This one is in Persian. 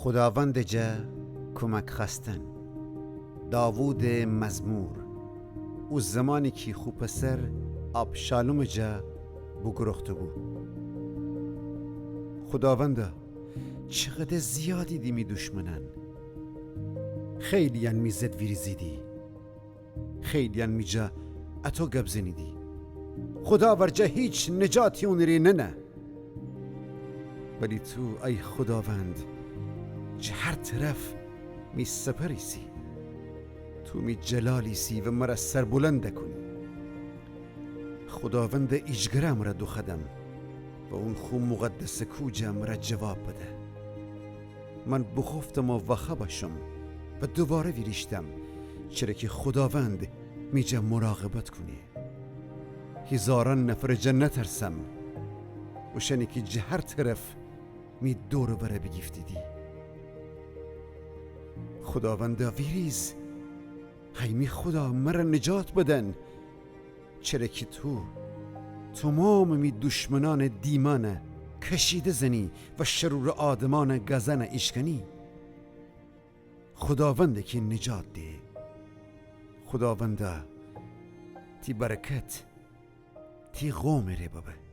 خداوند جا کمک خستن. داوود مزمور. او زمانی که خوب پسر ابشالوم جا بگرخته بود. خداوندا چقدر زیادی دیمی دشمنن، خیلیان می زد ویرزیدی، خیلیان می جا اتو گبزنیدی. خدا ورجا هیچ نجاتی اونری نه، ولی تو ای خداوند چه هر طرف می سپریسی. تو می جلالیسی و مرا سربلند کنی. خداوند ایجگرم را دو خدم و اون خو مقدس کوجه مرا جواب بده. من بخفتم و وخه باشم و دوباره ویریشتم، چرا که خداوند می جا مراقبت کنی. هزاران نفر جنت ترسم و شنی که جه هر طرف می دور بره بگیفتیدی. خداوندا ویریز، هیمی خدا مرا نجات بدن، چرا که تو تمام می دشمنان دیمان کشیده زنی و شرور آدمان گزن اشکنی. خداونده که نجات ده. خداوندا تی برکت تی قوم ره بابه.